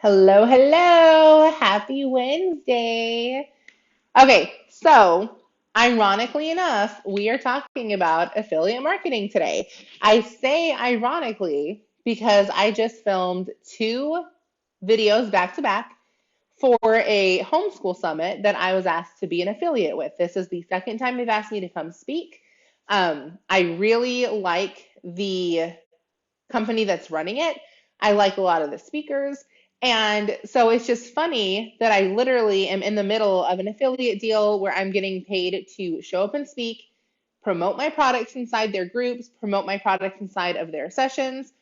Hello, hello. Happy Wednesday. Okay, so ironically enough, we are talking about affiliate marketing today. I say ironically because I just filmed two videos back to back for a homeschool summit that I was asked to be an affiliate with. This is the second time they've asked me to come speak. I really like the company that's running it. I like a lot of the speakers. And so it's just funny that I literally am in the middle of an affiliate deal where I'm getting paid to show up and speak, promote my products inside their groups, promote my products inside of their sessions,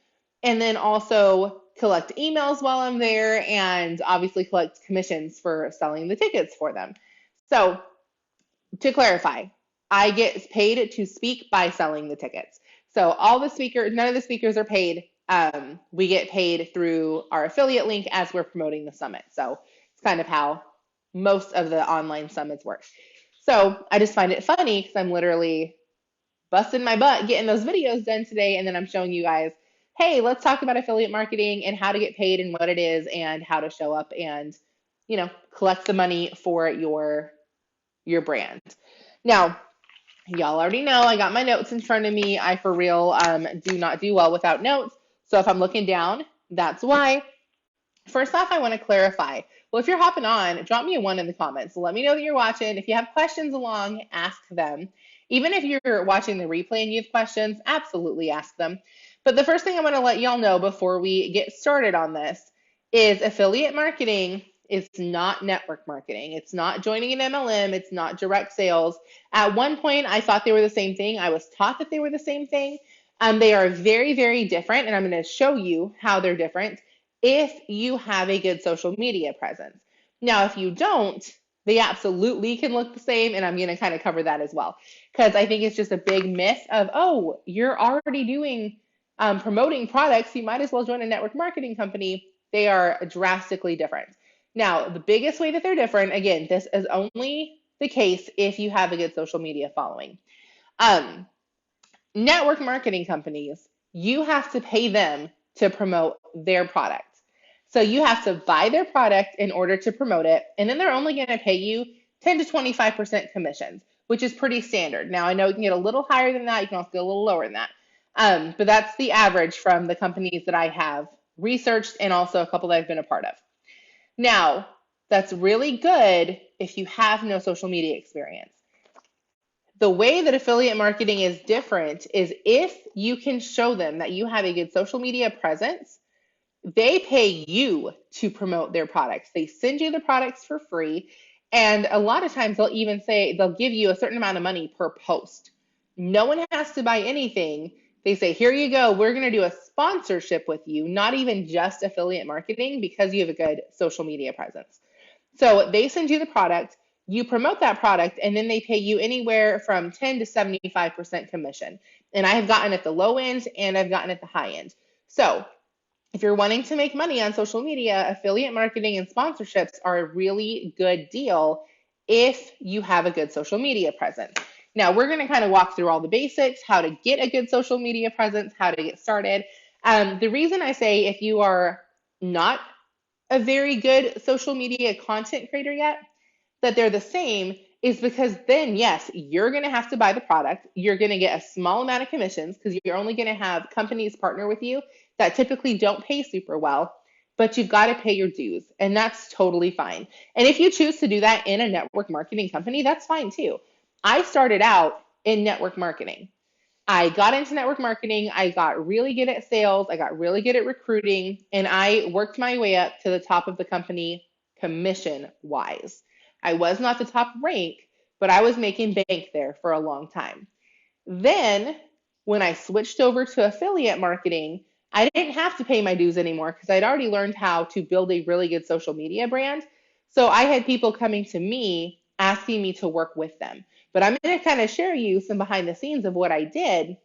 and then also collect emails while I'm there and obviously collect commissions for selling the tickets for them. So to clarify, I get paid to speak by selling the tickets. So all the speakers, none of the speakers are paid. We get paid through our affiliate link as we're promoting the summit. So it's kind of how most of the online summits work. So I just find it funny because I'm literally busting my butt getting those videos done today, and then I'm showing you guys, hey, let's talk about affiliate marketing and how to get paid and what it is and how to show up and collect the money for your brand. Now, y'all already know I got my notes in front of me. I for real do not do well without notes. So if I'm looking down, that's why. First off, I want to clarify. Well, if you're hopping on, drop me a one in the comments. Let me know that you're watching. If you have questions along, ask them. Even if you're watching the replay and you have questions, absolutely ask them. But the first thing I want to let y'all know before we get started on this is affiliate marketing is not network marketing. It's not joining an MLM. It's not direct sales. At one point, I thought they were the same thing. I was taught that they were the same thing. They are very, very different, and I'm going to show you how they're different if you have a good social media presence. Now, if you don't, they absolutely can look the same, and I'm going to kind of cover that as well, because I think it's just a big myth of, oh, you're already doing promoting products, you might as well join a network marketing company. They are drastically different. Now, the biggest way that they're different, again, this is only the case if you have a good social media following. Um, Network marketing companies, you have to pay them to promote their product. So you have to buy their product in order to promote it, and then they're only going to pay you 10 to 25% commissions, which is pretty standard. Now, I know you can get a little higher than that, you can also get a little lower than that. But that's the average from the companies that I have researched and also a couple that I've been a part of. Now, that's really good if you have no social media experience. The way that affiliate marketing is different is if you can show them that you have a good social media presence, they pay you to promote their products. They send you the products for free. And a lot of times they'll even say they'll give you a certain amount of money per post. No one has to buy anything. They say, here you go. We're going to do a sponsorship with you, not even just affiliate marketing because you have a good social media presence. So they send you the product, you promote that product, and then they pay you anywhere from 10 to 75% commission. And I have gotten at the low end and I've gotten at the high end. So if you're wanting to make money on social media, affiliate marketing and sponsorships are a really good deal if you have a good social media presence. Now, we're going to kind of walk through all the basics, how to get a good social media presence, how to get started. The reason I say if you are not a very good social media content creator yet, that they're the same is because then, yes, you're going to have to buy the product. You're going to get a small amount of commissions because you're only going to have companies partner with you that typically don't pay super well, but you've got to pay your dues, and that's totally fine. And if you choose to do that in a network marketing company, that's fine too. I started out in network marketing. I got into network marketing. I got really good at sales. I got really good at recruiting, and I worked my way up to the top of the company commission wise. I was not the top rank, but I was making bank there for a long time. Then, when I switched over to affiliate marketing, I didn't have to pay my dues anymore because I'd already learned how to build a really good social media brand. So I had people coming to me asking me to work with them. But I'm going to kind of share you some behind the scenes of what I did,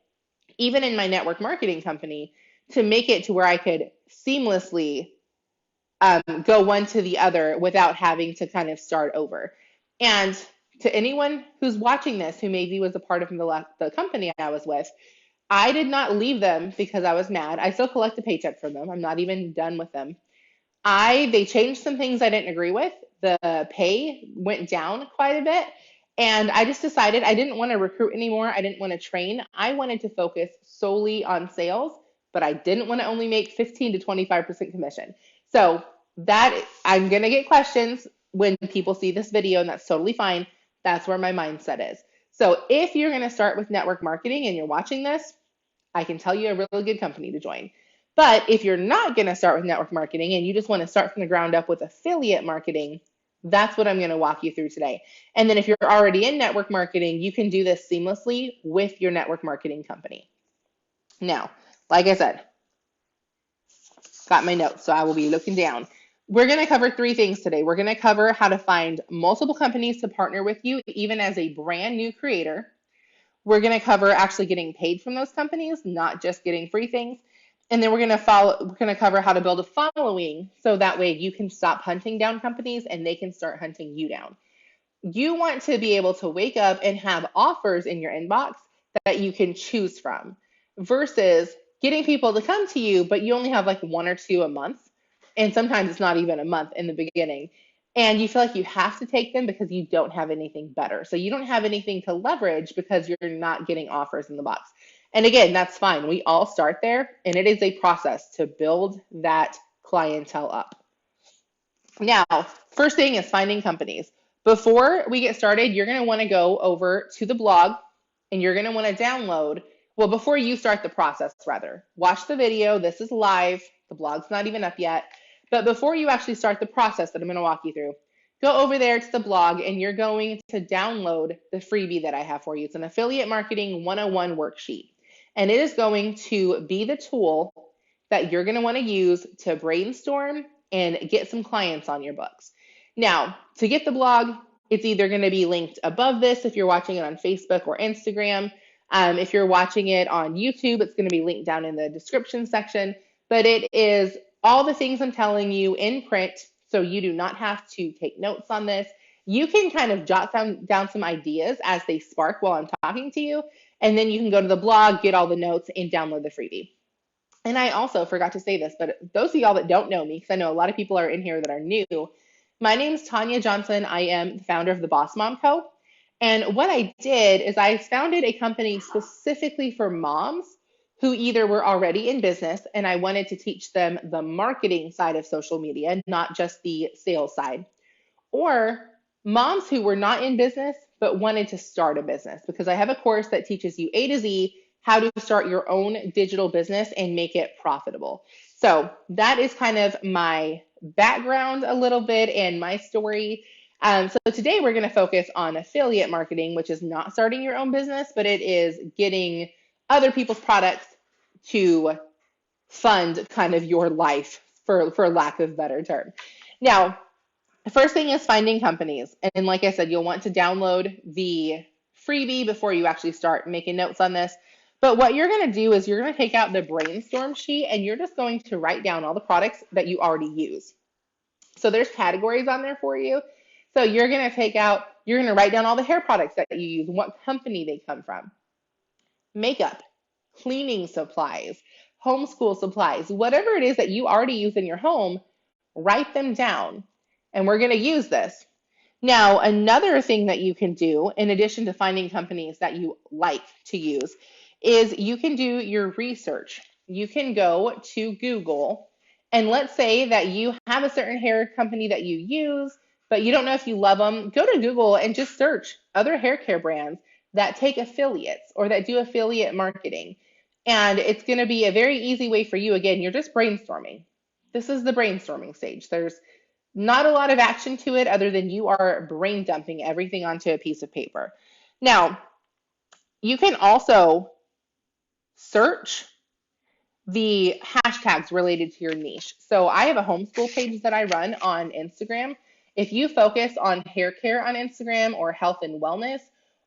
even in my network marketing company, to make it to where I could seamlessly go one to the other without having to kind of start over. And to anyone who's watching this who maybe was a part of the company I was with, I did not leave them because I was mad. I still collect a paycheck from them. I'm not even done with them. They changed some things I didn't agree with. The pay went down quite a bit. And I just decided I didn't want to recruit anymore. I didn't want to train. I wanted to focus solely on sales, but I didn't want to only make 15 to 25% commission. So that I'm going to get questions when people see this video, and that's totally fine. That's where my mindset is. So if you're going to start with network marketing and you're watching this, I can tell you a really good company to join. But if you're not going to start with network marketing and you just want to start from the ground up with affiliate marketing, that's what I'm going to walk you through today. And then if you're already in network marketing, you can do this seamlessly with your network marketing company. Now, like I said, got my notes, so I will be looking down. We're going to cover three things today. We're going to cover how to find multiple companies to partner with you, even as a brand new creator. We're going to cover actually getting paid from those companies, not just getting free things. And then we're going to cover how to build a following so that way you can stop hunting down companies and they can start hunting you down. You want to be able to wake up and have offers in your inbox that you can choose from versus getting people to come to you, but you only have like one or two a month. And sometimes it's not even a month in the beginning. And you feel like you have to take them because you don't have anything better. So you don't have anything to leverage because you're not getting offers in the box. And again, that's fine. We all start there, and it is a process to build that clientele up. Now, first thing is finding companies. Before we get started, you're going to want to go over to the blog and you're going to want to download. Well, before you start the process, rather, watch the video. This is live. The blog's not even up yet. But before you actually start the process that I'm going to walk you through, go over there to the blog and you're going to download the freebie that I have for you. It's an affiliate marketing 101 worksheet. And it is going to be the tool that you're going to want to use to brainstorm and get some clients on your books. Now, to get the blog, it's either going to be linked above this if you're watching it on Facebook or Instagram. If you're watching it on YouTube, it's going to be linked down in the description section. But it is all the things I'm telling you in print, so you do not have to take notes on this. You can kind of jot down some ideas as they spark while I'm talking to you, and then you can go to the blog, get all the notes, and download the freebie. And I also forgot to say this, but those of y'all that don't know me, because I know a lot of people are in here that are new, my name's Tanya Johnson. I am the founder of the BossMom Co. And what I did is I founded a company specifically for moms who either were already in business and I wanted to teach them the marketing side of social media, not just the sales side, or moms who were not in business but wanted to start a business, because I have a course that teaches you A to Z how to start your own digital business and make it profitable. So that is kind of my background a little bit and my story. So today we're going to focus on affiliate marketing, which is not starting your own business, but it is getting other people's products to fund kind of your life, for lack of a better term. Now, the first thing is finding companies. And like I said, you'll want to download the freebie before you actually start making notes on this. But what you're going to do is you're going to take out the brainstorm sheet and you're just going to write down all the products that you already use. So there's categories on there for you. So you're going to write down all the hair products that you use, what company they come from, makeup, cleaning supplies, homeschool supplies, whatever it is that you already use in your home, write them down. And we're going to use this. Now, another thing that you can do, in addition to finding companies that you like to use, is you can do your research. You can go to Google, and let's say that you have a certain hair company that you use, but you don't know if you love them. Go to Google and just search other hair care brands that take affiliates or that do affiliate marketing. And it's going to be a very easy way for you. Again, you're just brainstorming. This is the brainstorming stage. There's not a lot of action to it other than you are brain dumping everything onto a piece of paper. Now, you can also search the hashtags related to your niche. So I have a homeschool page that I run on Instagram. If you focus on hair care on Instagram or health and wellness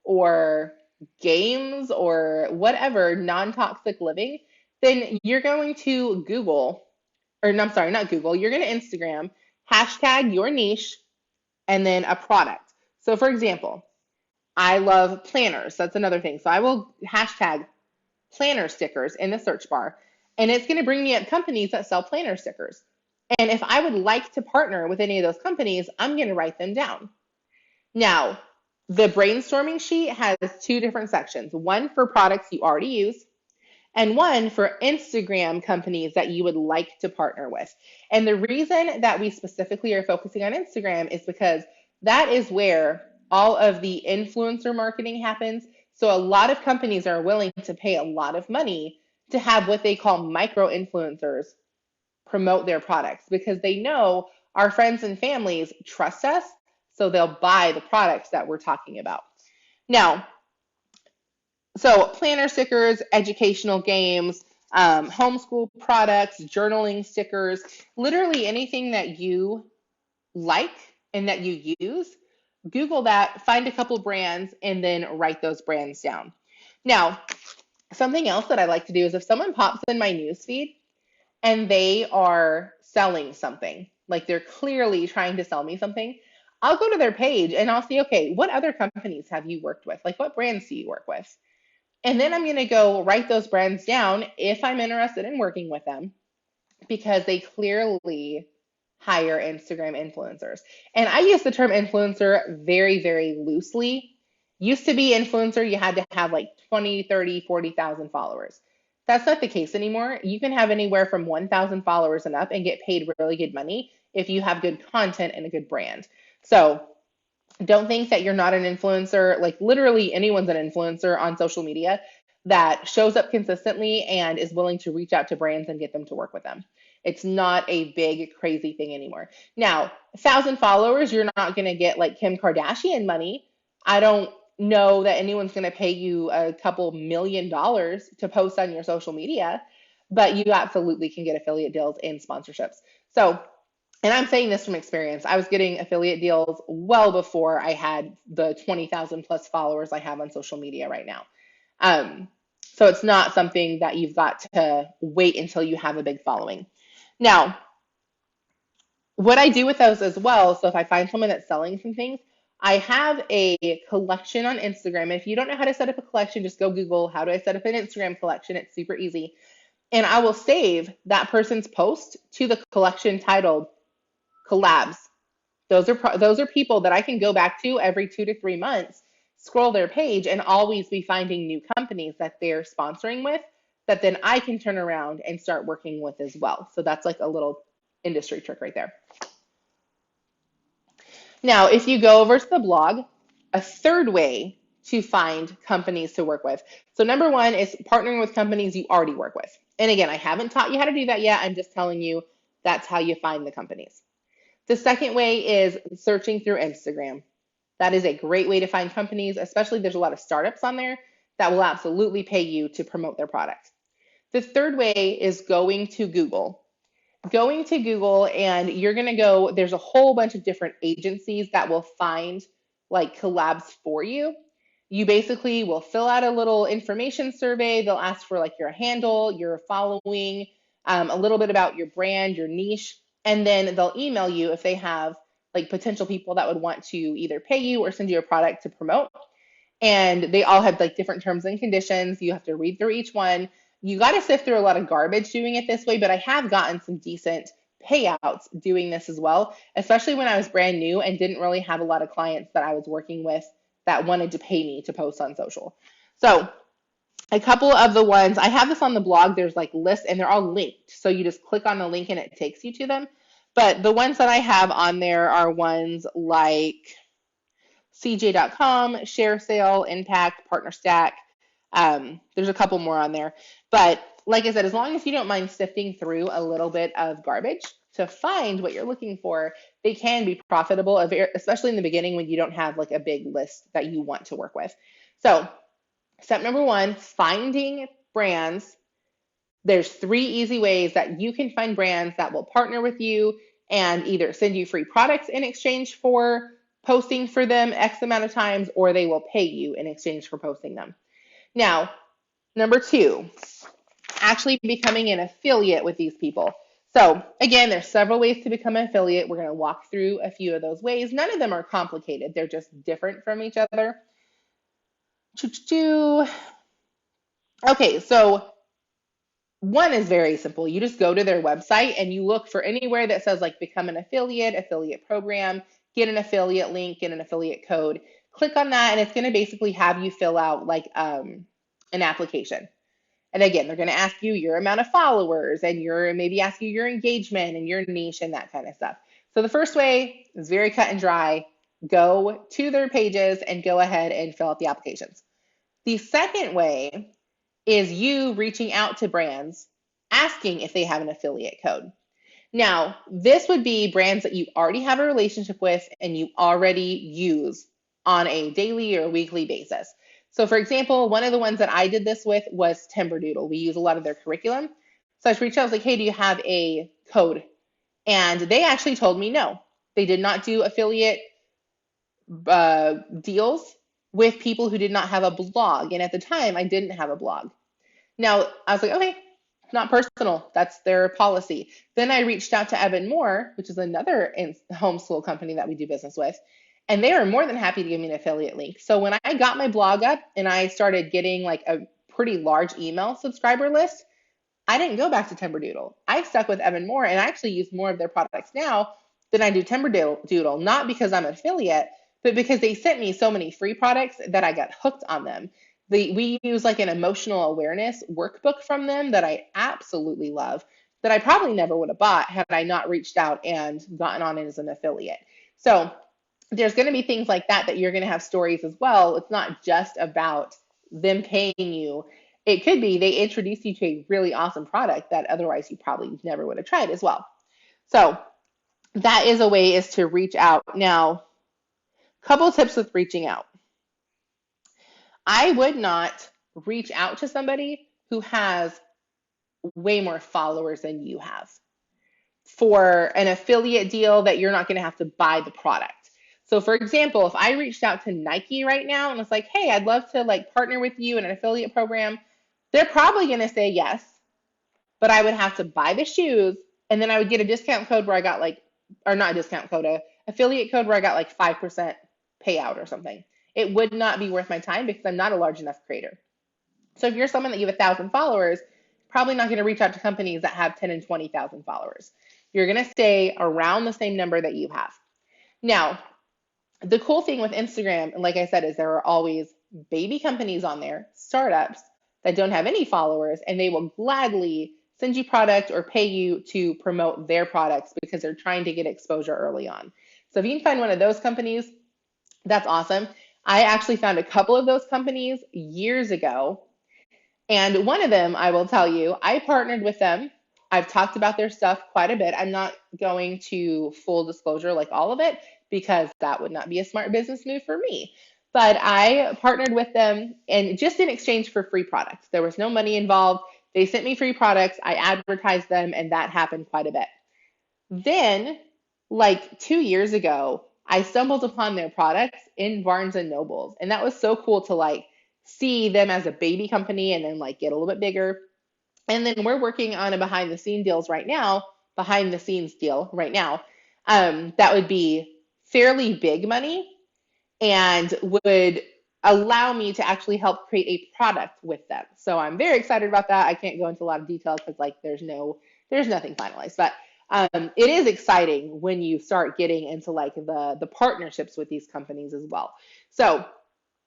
or games or whatever, non-toxic living, then you're going to Google, or no, I'm sorry, not Google, you're going to Instagram, hashtag your niche, and then a product. So for example, I love planners. That's another thing. So I will hashtag planner stickers in the search bar, and it's going to bring me up companies that sell planner stickers. And if I would like to partner with any of those companies, I'm going to write them down. Now, the brainstorming sheet has two different sections, one for products you already use and one for Instagram companies that you would like to partner with. And the reason that we specifically are focusing on Instagram is because that is where all of the influencer marketing happens. So a lot of companies are willing to pay a lot of money to have what they call micro influencers promote their products because they know our friends and families trust us, so they'll buy the products that we're talking about. Now, so planner stickers, educational games, homeschool products, journaling stickers, literally anything that you like and that you use, Google that, find a couple brands, and then write those brands down. Now, something else that I like to do is if someone pops in my newsfeed and they are selling something, like they're clearly trying to sell me something, I'll go to their page and I'll see, okay, what other companies have you worked with? Like, what brands do you work with? And then I'm going to go write those brands down if I'm interested in working with them because they clearly hire Instagram influencers. And I use the term influencer very, very loosely. Used to be influencer, you had to have like 20, 30, 40,000 followers. That's not the case anymore. You can have anywhere from 1,000 followers and up and get paid really good money if you have good content and a good brand. So don't think that you're not an influencer. Like literally anyone's an influencer on social media that shows up consistently and is willing to reach out to brands and get them to work with them. It's not a big crazy thing anymore. Now, 1,000 followers, you're not going to get like Kim Kardashian money. I don't know that anyone's going to pay you a couple $1 million to post on your social media, but you absolutely can get affiliate deals and sponsorships. So and I'm saying this from experience. I was getting affiliate deals well before I had the 20,000 plus followers I have on social media right now. Um, so it's not something that you've got to wait until you have a big following. Now, what I do with those as well, so if I find someone that's selling some things, I have a collection on Instagram. If you don't know how to set up a collection, just go Google how do I set up an Instagram collection. It's super easy. And I will save that person's post to the collection titled collabs. Those are people that I can go back to every 2 to 3 months, scroll their page, and always be finding new companies that they're sponsoring with that then I can turn around and start working with as well. So that's like a little industry trick right there. Now, if you go over to the blog, a third way to find companies to work with. So number one is partnering with companies you already work with. And again, I haven't taught you how to do that yet. I'm just telling you that's how you find the companies. The second way is searching through Instagram. That is a great way to find companies, especially there's a lot of startups on there that will absolutely pay you to promote their product. The third way is going to Google. Going to Google and you're going to go, there's a whole bunch of different agencies that will find like collabs for you. You basically will fill out a little information survey. They'll ask for like your handle, your following, a little bit about your brand, your niche, and then they'll email you if they have like potential people that would want to either pay you or send you a product to promote. And they all have like different terms and conditions. You have to read through each one. You got to sift through a lot of garbage doing it this way, but I have gotten some decent payouts doing this as well, especially when I was brand new and didn't really have a lot of clients that I was working with that wanted to pay me to post on social. So a couple of the ones, I have this on the blog, there's like lists and they're all linked. So you just click on the link and it takes you to them. But the ones that I have on there are ones like CJ.com, Share Sale, Impact, Partner Stack. There's a couple more on there. But like I said, as long as you don't mind sifting through a little bit of garbage to find what you're looking for, they can be profitable, especially in the beginning when you don't have like a big list that you want to work with. So step number one, finding brands. There's 3 easy ways that you can find brands that will partner with you and either send you free products in exchange for posting for them X amount of times, or they will pay you in exchange for posting them. Now, number 2, actually becoming an affiliate with these people. So again, there's several ways to become an affiliate. We're going to walk through a few of those ways. None of them are complicated. They're just different from each other. Okay, so One is very simple. You just go to their website and you look for anywhere that says like become an affiliate, affiliate program, get an affiliate link, get an affiliate code. Click on that and it's going to basically have you fill out like an application. And again, they're going to ask you your amount of followers and your maybe ask you your engagement and your niche and that kind of stuff. So the first way is very cut and dry. Go to their pages and go ahead and fill out the applications. The second way is you reaching out to brands asking if they have an affiliate code. Now, this would be brands that you already have a relationship with and you already use on a daily or weekly basis. So, for example, one of the ones that I did this with was Timberdoodle. We use a lot of their curriculum. So I just reached out, I was like, hey, do you have a code? And they actually told me no. They did not do affiliate deals with people who did not have a blog. And at the time, I didn't have a blog. Now, I was like, okay, it's not personal. That's their policy. Then I reached out to Evan Moore, which is another homeschool company that we do business with, and they were more than happy to give me an affiliate link. So when I got my blog up and I started getting like a pretty large email subscriber list, I didn't go back to Timberdoodle. I stuck with Evan Moore and I actually use more of their products now than I do Timberdoodle, not because I'm an affiliate, but because they sent me so many free products that I got hooked on them. We use like an emotional awareness workbook from them that I absolutely love, that I probably never would have bought had I not reached out and gotten on as an affiliate. So there's going to be things like that that you're going to have stories as well. It's not just about them paying you. It could be they introduce you to a really awesome product that otherwise you probably never would have tried as well. So that is a way is to reach out. Now, couple tips with reaching out. I would not reach out to somebody who has way more followers than you have for an affiliate deal that you're not going to have to buy the product. So for example, if I reached out to Nike right now and was like, hey, I'd love to like partner with you in an affiliate program, they're probably going to say yes, but I would have to buy the shoes and then I would get a discount code where I got like, or not a discount code, a affiliate code where I got like 5% payout or something. It would not be worth my time because I'm not a large enough creator. So if you're someone that you have 1,000 followers, probably not going to reach out to companies that have 10 and 20,000 followers. You're going to stay around the same number that you have. Now, the cool thing with Instagram, and like I said, is there are always baby companies on there, startups that don't have any followers, and they will gladly send you product or pay you to promote their products because they're trying to get exposure early on. So if you can find one of those companies, that's awesome. I actually found a couple of those companies years ago. And one of them, I will tell you, I partnered with them. I've talked about their stuff quite a bit. I'm not going to full disclosure like all of it because that would not be a smart business move for me. But I partnered with them and just in exchange for free products. There was no money involved. They sent me free products. I advertised them, and that happened quite a bit. Then, like 2 years ago, I stumbled upon their products in Barnes and Nobles, and that was so cool to like see them as a baby company and then like get a little bit bigger. And then we're working on a behind the scenes deal right now. That would be fairly big money and would allow me to actually help create a product with them. So I'm very excited about that. I can't go into a lot of detail because like there's nothing finalized, but it is exciting when you start getting into like the partnerships with these companies as well. So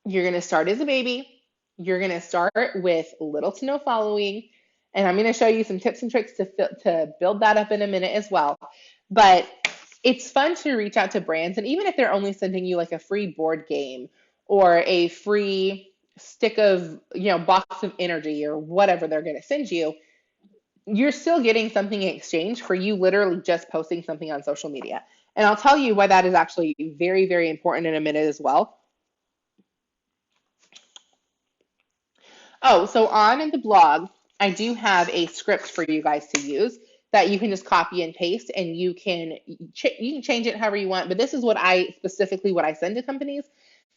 you're going to start as a baby. You're going to start with little to no following. And I'm going to show you some tips and tricks to build that up in a minute as well. But it's fun to reach out to brands. And even if they're only sending you like a free board game or a free stick of, box of energy or whatever they're going to send you, you're still getting something in exchange for you literally just posting something on social media. And I'll tell you why that is actually very, very important in a minute as well. Oh, so on in the blog, I do have a script for you guys to use that you can just copy and paste, and you can change it however you want. But this is what I send to companies.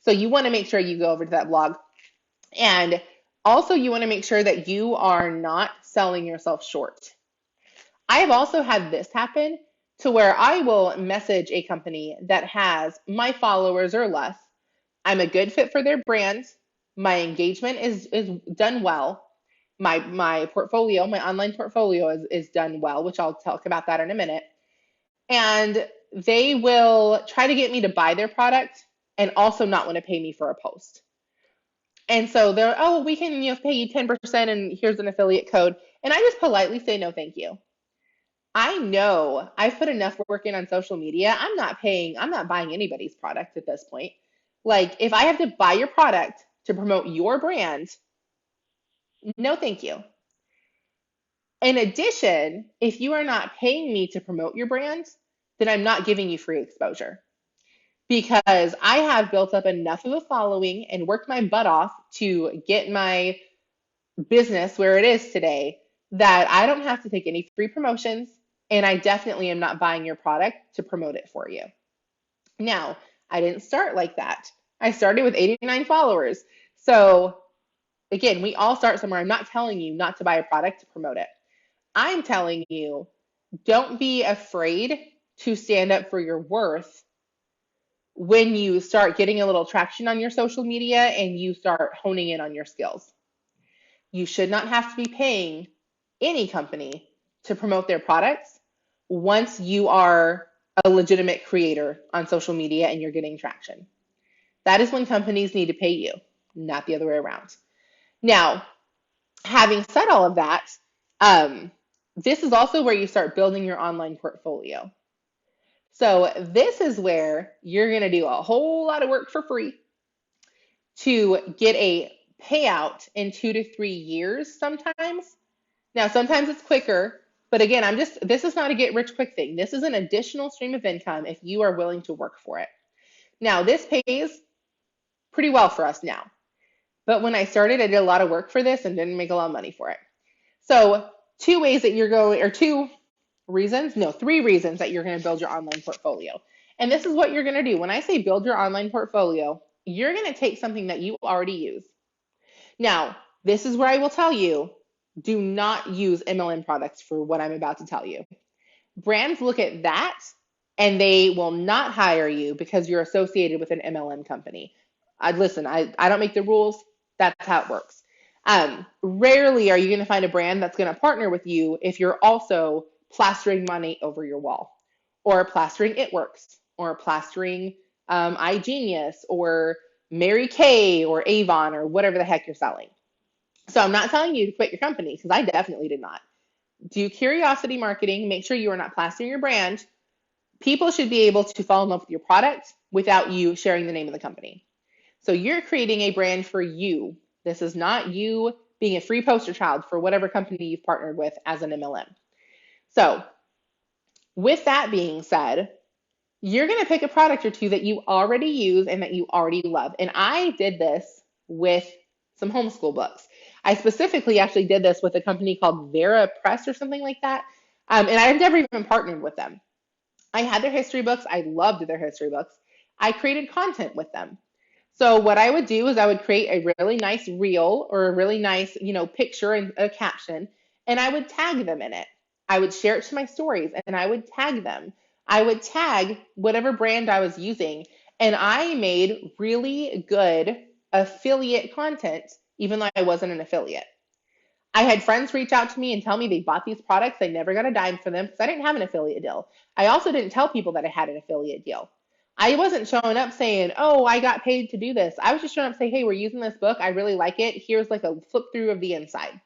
So you want to make sure you go over to that blog, and also you want to make sure that you are not selling yourself short. I have also had this happen to where I will message a company that has my followers or less. I'm a good fit for their brand. My engagement is done well. my portfolio, my online portfolio is done well, which I'll talk about that in a minute. And they will try to get me to buy their product and also not want to pay me for a post. And so they're, oh, we can, pay you 10% and here's an affiliate code. And I just politely say, no, thank you. I know I've put enough work in on social media. I'm not buying anybody's product at this point. Like, if I have to buy your product to promote your brand, no, thank you. In addition, if you are not paying me to promote your brand, then I'm not giving you free exposure because I have built up enough of a following and worked my butt off to get my business where it is today that I don't have to take any free promotions, and I definitely am not buying your product to promote it for you. Now, I didn't start like that. I started with 89 followers. So again, we all start somewhere. I'm not telling you not to buy a product to promote it. I'm telling you, don't be afraid to stand up for your worth when you start getting a little traction on your social media and you start honing in on your skills. You should not have to be paying any company to promote their products once you are a legitimate creator on social media and you're getting traction. That is when companies need to pay you, not the other way around. Now, having said all of that, this is also where you start building your online portfolio. So this is where you're going to do a whole lot of work for free to get a payout in 2 to 3 years sometimes. Now, sometimes it's quicker, but again, this is not a get rich quick thing. This is an additional stream of income if you are willing to work for it. Now, this pays pretty well for us now. But when I started, I did a lot of work for this and didn't make a lot of money for it. So three reasons that you're going to build your online portfolio. And this is what you're going to do. When I say build your online portfolio, you're going to take something that you already use. Now, this is where I will tell you, do not use MLM products for what I'm about to tell you. Brands look at that and they will not hire you because you're associated with an MLM company. I don't make the rules. That's how it works. Rarely are you going to find a brand that's going to partner with you if you're also plastering money over your wall, or plastering It Works, or plastering iGenius, or Mary Kay, or Avon, or whatever the heck you're selling. So I'm not telling you to quit your company because I definitely did not. Do curiosity marketing. Make sure you are not plastering your brand. People should be able to fall in love with your product without you sharing the name of the company. So you're creating a brand for you. This is not you being a free poster child for whatever company you've partnered with as an MLM. So with that being said, you're going to pick a product or two that you already use and that you already love. And I did this with some homeschool books. I specifically actually did this with a company called Vera Press or something like that. And I've never even partnered with them. I had their history books. I loved their history books. I created content with them. So what I would do is I would create a really nice reel or a really nice, picture and a caption, and I would tag them in it. I would share it to my stories and I would tag them. I would tag whatever brand I was using, and I made really good affiliate content, even though I wasn't an affiliate. I had friends reach out to me and tell me they bought these products. I never got a dime for them because I didn't have an affiliate deal. I also didn't tell people that I had an affiliate deal. I wasn't showing up saying, oh, I got paid to do this. I was just showing up saying, hey, we're using this book. I really like it. Here's like a flip through of the inside.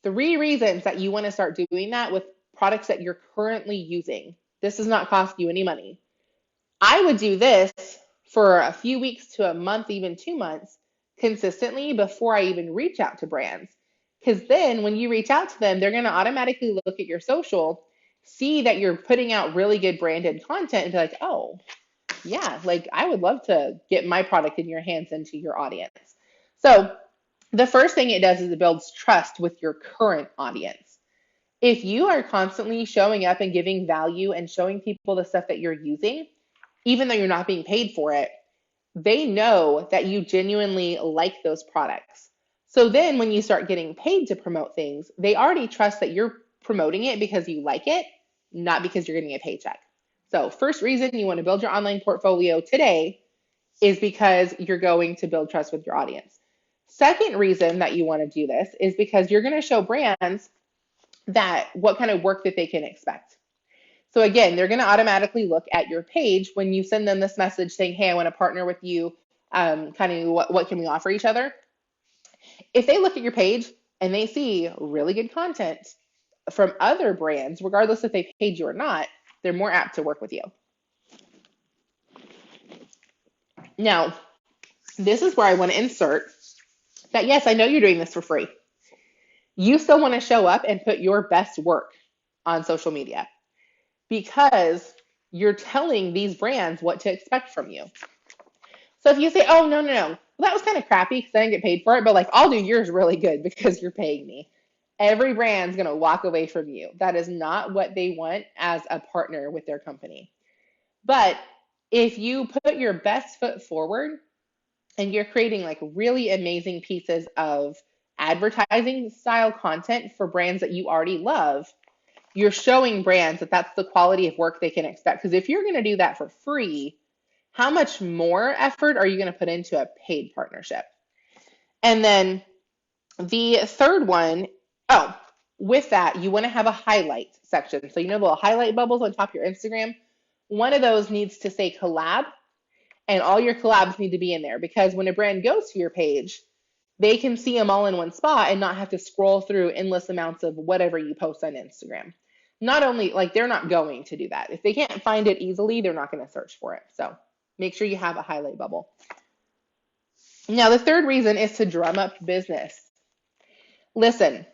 3 reasons that you want to start doing that with products that you're currently using. This does not cost you any money. I would do this for a few weeks to a month, even 2 months consistently before I even reach out to brands. Because then when you reach out to them, they're going to automatically look at your social, see that you're putting out really good branded content and be like, oh, yeah, like I would love to get my product in your hands and to your audience. So the first thing it does is it builds trust with your current audience. If you are constantly showing up and giving value and showing people the stuff that you're using, even though you're not being paid for it, they know that you genuinely like those products. So then when you start getting paid to promote things, they already trust that you're promoting it because you like it, not because you're getting a paycheck. So first reason you want to build your online portfolio today is because you're going to build trust with your audience. Second reason that you want to do this is because you're going to show brands that what kind of work that they can expect. So again, they're going to automatically look at your page when you send them this message saying, hey, I want to partner with you. Kind of what can we offer each other? If they look at your page and they see really good content from other brands, regardless if they paid you or not, they're more apt to work with you. Now, this is where I want to insert that, yes, I know you're doing this for free. You still want to show up and put your best work on social media because you're telling these brands what to expect from you. So if you say, oh, no, well, that was kind of crappy because I didn't get paid for it, but like I'll do yours really good because you're paying me. Every brand's going to walk away from you. That is not what they want as a partner with their company. But if you put your best foot forward and you're creating like really amazing pieces of advertising style content for brands that you already love, you're showing brands that that's the quality of work they can expect. Because if you're going to do that for free, how much more effort are you going to put into a paid partnership? And then the third one, with that, you want to have a highlight section. So you know the little highlight bubbles on top of your Instagram? One of those needs to say collab, and all your collabs need to be in there because when a brand goes to your page, they can see them all in one spot and not have to scroll through endless amounts of whatever you post on Instagram. Not only, like, they're not going to do that. If they can't find it easily, they're not going to search for it. So make sure you have a highlight bubble. Now, the third reason is to drum up business. Listen,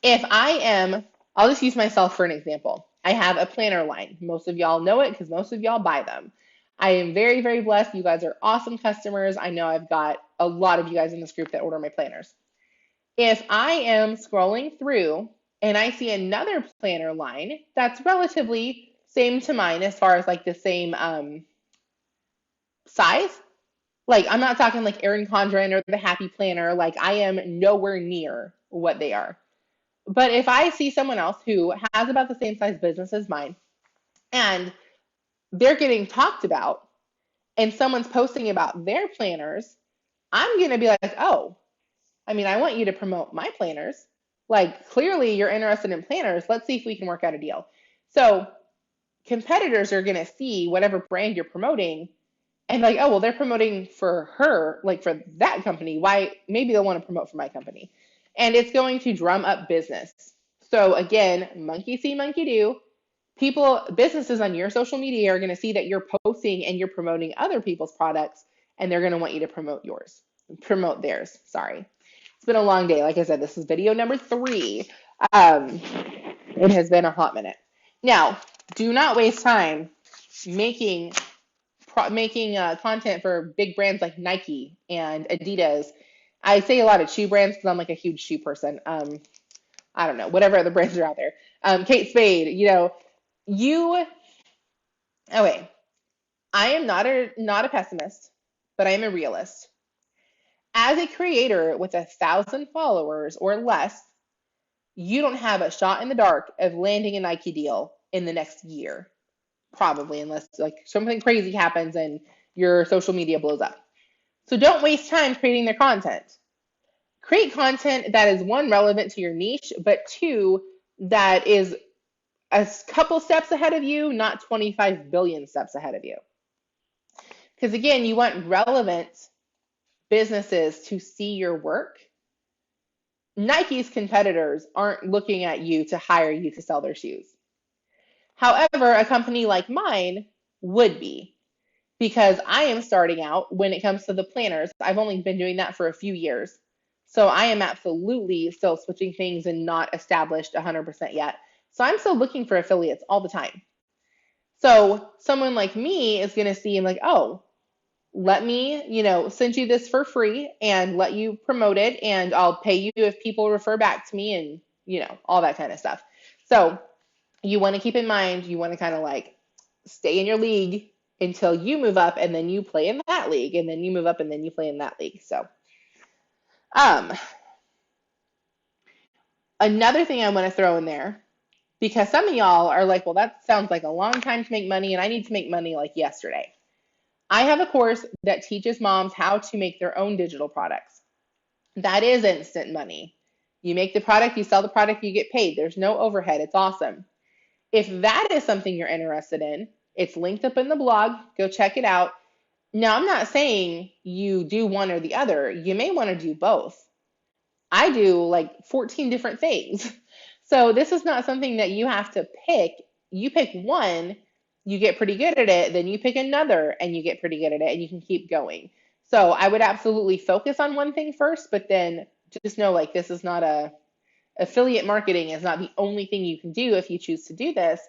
I'll just use myself for an example. I have a planner line. Most of y'all know it because most of y'all buy them. I am very, very blessed. You guys are awesome customers. I know I've got a lot of you guys in this group that order my planners. If I am scrolling through and I see another planner line that's relatively same to mine as far as like the same size, like I'm not talking like Erin Condren or the Happy Planner, like I am nowhere near what they are. But if I see someone else who has about the same size business as mine and they're getting talked about and someone's posting about their planners, I'm going to be like, oh, I mean, I want you to promote my planners. Like, clearly you're interested in planners. Let's see if we can work out a deal. So competitors are going to see whatever brand you're promoting and like, oh, well, they're promoting for her, like for that company. Why? Maybe they'll want to promote for my company. And it's going to drum up business. So again, monkey see, monkey do. Businesses on your social media are going to see that you're posting and you're promoting other people's products, and they're going to want you to promote theirs. Sorry. It's been a long day. Like I said, this is video number 3. It has been a hot minute. Now, do not waste time making content for big brands like Nike and Adidas. I say a lot of shoe brands because I'm like a huge shoe person. I don't know, whatever other brands are out there. Kate Spade, okay, I am not a pessimist, but I am a realist. As a creator with 1,000 followers or less, you don't have a shot in the dark of landing a Nike deal in the next year, probably, unless like something crazy happens and your social media blows up. So don't waste time creating their content. Create content that is, one, relevant to your niche, but two, that is a couple steps ahead of you, not 25 billion steps ahead of you. Because again, you want relevant businesses to see your work. Nike's competitors aren't looking at you to hire you to sell their shoes. However, a company like mine would be, because I am starting out when it comes to the planners. I've only been doing that for a few years. So I am absolutely still switching things and not established 100% yet. So I'm still looking for affiliates all the time. So someone like me is going to see and like, oh, let me, send you this for free and let you promote it, and I'll pay you if people refer back to me and, all that kind of stuff. So you want to keep in mind, you want to kind of like stay in your league until you move up, and then you play in that league, and then you move up and then you play in that league. So another thing I want to throw in there, because some of y'all are like, well, that sounds like a long time to make money and I need to make money like yesterday. I have a course that teaches moms how to make their own digital products. That is instant money. You make the product, you sell the product, you get paid. There's no overhead. It's awesome. If that is something you're interested in, it's linked up in the blog. Go check it out. Now, I'm not saying you do one or the other. You may want to do both. I do like 14 different things. So this is not something that you have to pick. You pick one, you get pretty good at it, then you pick another and you get pretty good at it and you can keep going. So I would absolutely focus on one thing first, but then just know like this is not a affiliate marketing is not the only thing you can do if you choose to do this.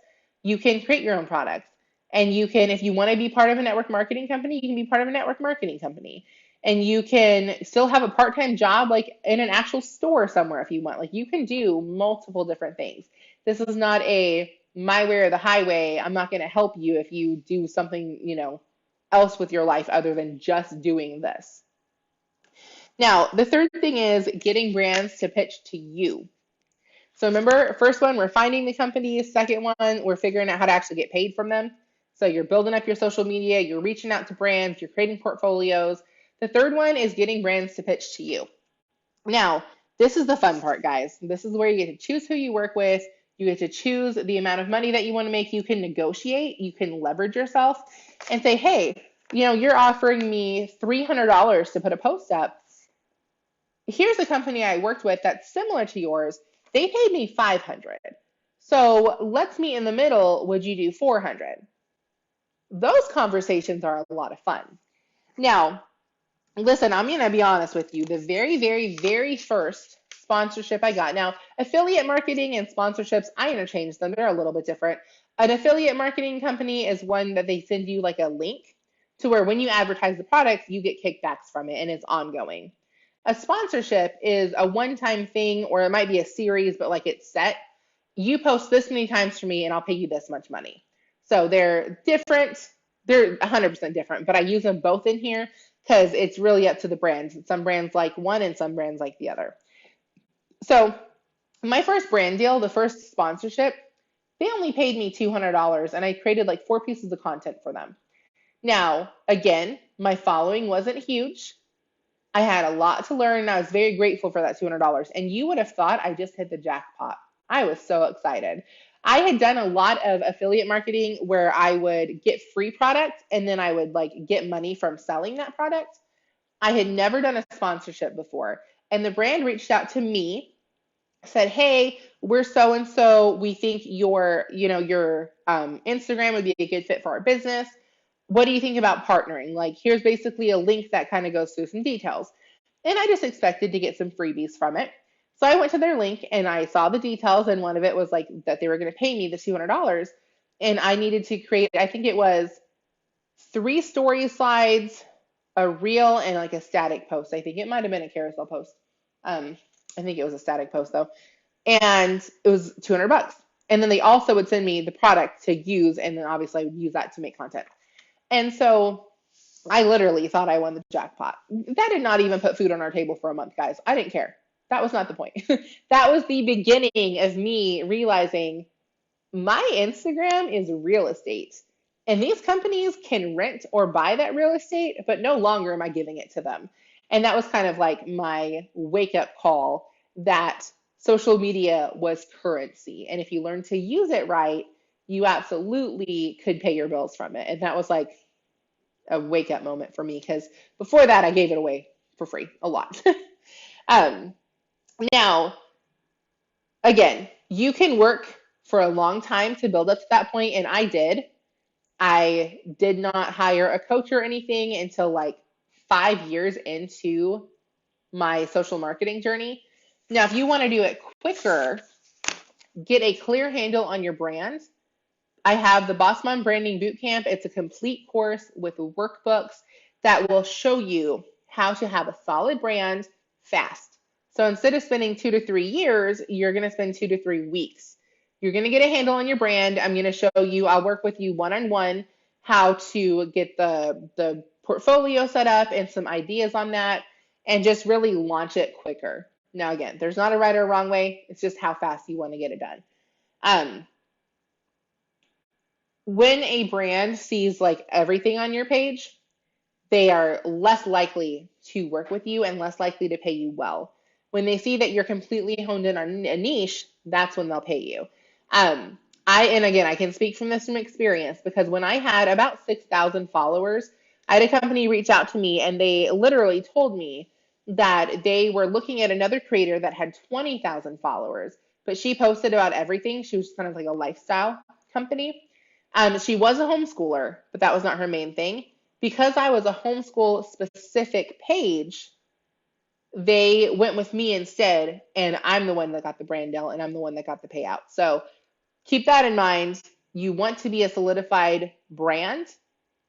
You can create your own products. And you can, if you want to be part of a network marketing company, you can be part of a network marketing company. And you can still have a part-time job like in an actual store somewhere if you want. Like you can do multiple different things. This is not a my way or the highway. I'm not going to help you if you do something, else with your life other than just doing this. Now, the third thing is getting brands to pitch to you. So remember, first one, we're finding the companies. Second one, we're figuring out how to actually get paid from them. So you're building up your social media, you're reaching out to brands, you're creating portfolios. The third one is getting brands to pitch to you. Now, this is the fun part, guys. This is where you get to choose who you work with. You get to choose the amount of money that you want to make. You can negotiate, you can leverage yourself and say, hey, you're offering me $300 to put a post up. Here's a company I worked with that's similar to yours. They paid me 500. So let's meet in the middle. Would you do 400? Those conversations are a lot of fun. Now, listen, I'm going to be honest with you. The very, very, very first sponsorship I got. Now, affiliate marketing and sponsorships, I interchange them. They're a little bit different. An affiliate marketing company is one that they send you like a link to where when you advertise the product, you get kickbacks from it and it's ongoing. A sponsorship is a one-time thing, or it might be a series, but like it's set. You post this many times for me and I'll pay you this much money. So they're different. They're 100% different, but I use them both in here because it's really up to the brands. Some brands like one and some brands like the other. So my first brand deal, the first sponsorship, they only paid me $200 and I created like 4 pieces of content for them. Now, again, my following wasn't huge. I had a lot to learn and I was very grateful for that $200. And you would have thought I just hit the jackpot. I was so excited. I had done a lot of affiliate marketing where I would get free product and then I would like get money from selling that product. I had never done a sponsorship before. And the brand reached out to me, said, hey, we're so and so. We think your Instagram would be a good fit for our business. What do you think about partnering? Like, here's basically a link that kind of goes through some details. And I just expected to get some freebies from it. So I went to their link and I saw the details. And one of it was like that they were going to pay me the $200. And I needed to create, I think it was 3 story slides, a reel, and like a static post. I think it might have been a carousel post. I think it was a static post though. And it was $200. And then they also would send me the product to use. And then obviously I would use that to make content. And so I literally thought I won the jackpot. That did not even put food on our table for a month, guys. I didn't care. That was not the point. That was the beginning of me realizing my Instagram is real estate. And these companies can rent or buy that real estate, but no longer am I giving it to them. And that was kind of like my wake up call that social media was currency. And if you learn to use it right, you absolutely could pay your bills from it. And that was like a wake up moment for me because before that I gave it away for free a lot. um, Now, again, you can work for a long time to build up to that point, and I did. I did not hire a coach or anything until like 5 years into my social marketing journey. Now, if you want to do it quicker, get a clear handle on your brand. I have the BossMom Branding Bootcamp. It's a complete course with workbooks that will show you how to have a solid brand fast. So instead of spending 2 to 3 years, you're going to spend 2 to 3 weeks. You're going to get a handle on your brand. I'm going to show you, I'll work with you one-on-one how to get the portfolio set up and some ideas on that and just really launch it quicker. Now, again, there's not a right or wrong way. It's just how fast you want to get it done. When a brand sees like everything on your page, they are less likely to work with you and less likely to pay you well. When they see that you're completely honed in on a niche, that's when they'll pay you. Um, and again, I can speak from this from experience because when I had about 6,000 followers, I had a company reach out to me and they literally told me that they were looking at another creator that had 20,000 followers, but she posted about everything. She was kind of like a lifestyle company. She was a homeschooler, but that was not her main thing. Because I was a homeschool specific page, they went with me instead, and I'm the one that got the brand deal and I'm the one that got the payout. So keep that in mind. You want to be a solidified brand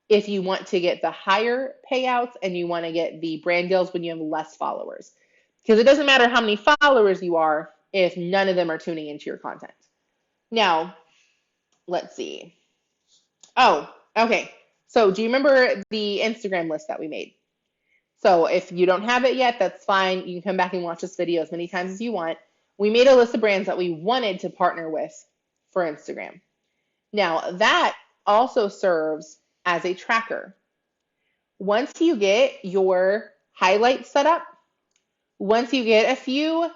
if you want to get the higher payouts and you want to get the brand deals when you have less followers. Because it doesn't matter how many followers you are if none of them are tuning into your content. Now, let's see. Oh, okay. So do you remember the Instagram list that we made? So if you don't have it yet, that's fine. You can come back and watch this video as many times as you want. We made a list of brands that we wanted to partner with for Instagram. Now, that also serves as a tracker. Once you get your highlights set up, once you get a few,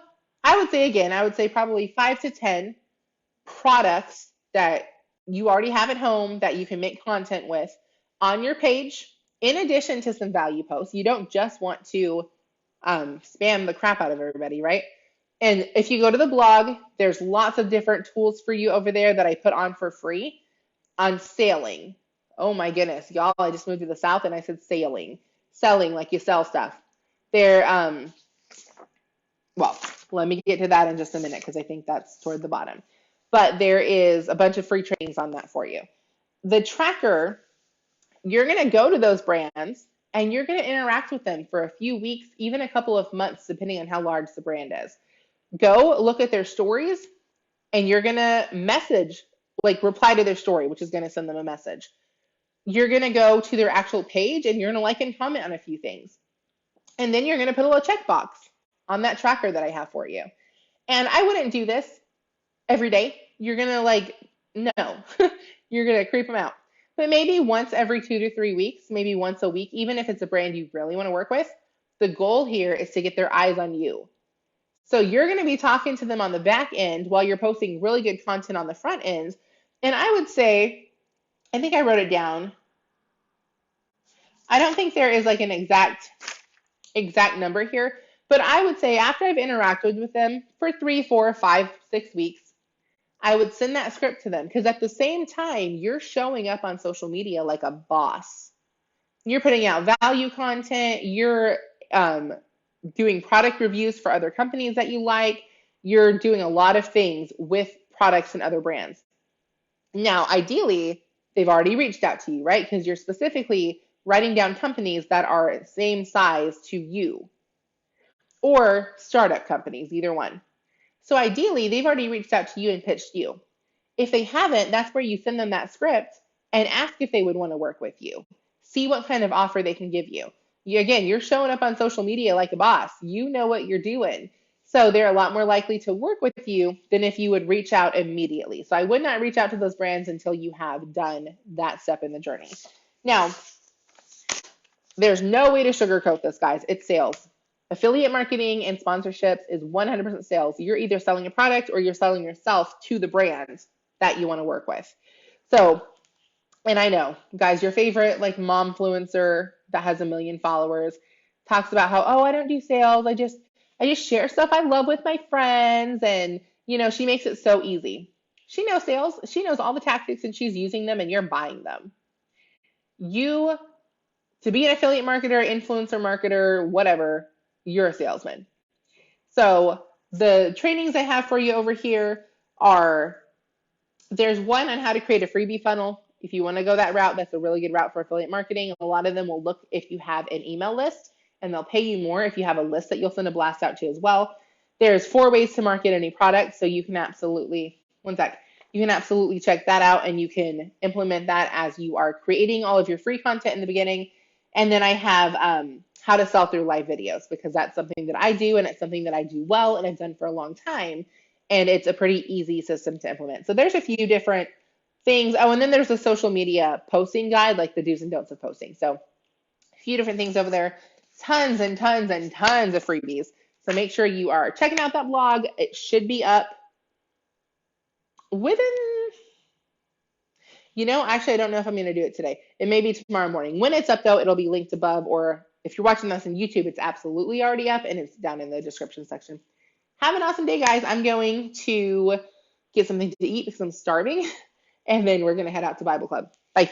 I would say probably 5 to 10 products that you already have at home that you can make content with on your page, in addition to some value posts. You don't just want to spam the crap out of everybody, right? And if you go to the blog, there's lots of different tools for you over there that I put on for free on sailing. Oh my goodness, y'all, I just moved to the South and I said sailing. Selling, like you sell stuff. They're, well, let me get to that in just a minute because I think that's toward the bottom. But there is a bunch of free trainings on that for you. The tracker, you're going to go to those brands and you're going to interact with them for a few weeks, even a couple of months, depending on how large the brand is. Go look at their stories and you're going to message, like reply to their story, which is going to send them a message. You're going to go to their actual page and you're going to like and comment on a few things. And then you're going to put a little checkbox on that tracker that I have for you. And I wouldn't do this every day. You're going to no, you're going to creep them out. But maybe once every 2 to 3 weeks, maybe once a week, even if it's a brand you really want to work with, the goal here is to get their eyes on you. So you're going to be talking to them on the back end while you're posting really good content on the front end. And I would say, I think I wrote it down. I don't think there is like an exact number here, but I would say after I've interacted with them for 3, 4, 5, 6 weeks, I would send that script to them because at the same time, you're showing up on social media like a boss. You're putting out value content. You're doing product reviews for other companies that you like. You're doing a lot of things with products and other brands. Now, ideally, they've already reached out to you, right? Because you're specifically writing down companies that are the same size to you or startup companies, either one. So ideally, they've already reached out to you and pitched you. If they haven't, that's where you send them that script and ask if they would want to work with you. See what kind of offer they can give you. Again, you're showing up on social media like a boss. You know what you're doing. So they're a lot more likely to work with you than if you would reach out immediately. So I would not reach out to those brands until you have done that step in the journey. Now, there's no way to sugarcoat this, guys. It's sales. Affiliate marketing and sponsorships is 100% sales. You're either selling a product or you're selling yourself to the brand that you want to work with. So, and I know, guys, your favorite like momfluencer that has 1 million followers talks about how, oh, I don't do sales. I just share stuff I love with my friends. And, she makes it so easy. She knows sales. She knows all the tactics and she's using them and you're buying them. To be an affiliate marketer, influencer marketer, whatever, you're a salesman. So the trainings I have for you over here there's one on how to create a freebie funnel. If you want to go that route, that's a really good route for affiliate marketing. A lot of them will look if you have an email list and they'll pay you more if you have a list that you'll send a blast out to as well. There's 4 ways to market any product. So you can absolutely, you can absolutely check that out and you can implement that as you are creating all of your free content in the beginning. And then I have how to sell through live videos because that's something that I do and it's something that I do well and I've done for a long time. And it's a pretty easy system to implement. So there's a few different things. Oh, and then there's a social media posting guide, like the do's and don'ts of posting. So few different things over there. Tons and tons and tons of freebies. So make sure you are checking out that blog. It should be up within, actually, I don't know if I'm going to do it today. It may be tomorrow morning. When it's up, though, it'll be linked above, or if you're watching this on YouTube, it's absolutely already up and it's down in the description section. Have an awesome day, guys. I'm going to get something to eat because I'm starving, and then we're going to head out to Bible Club. Bye.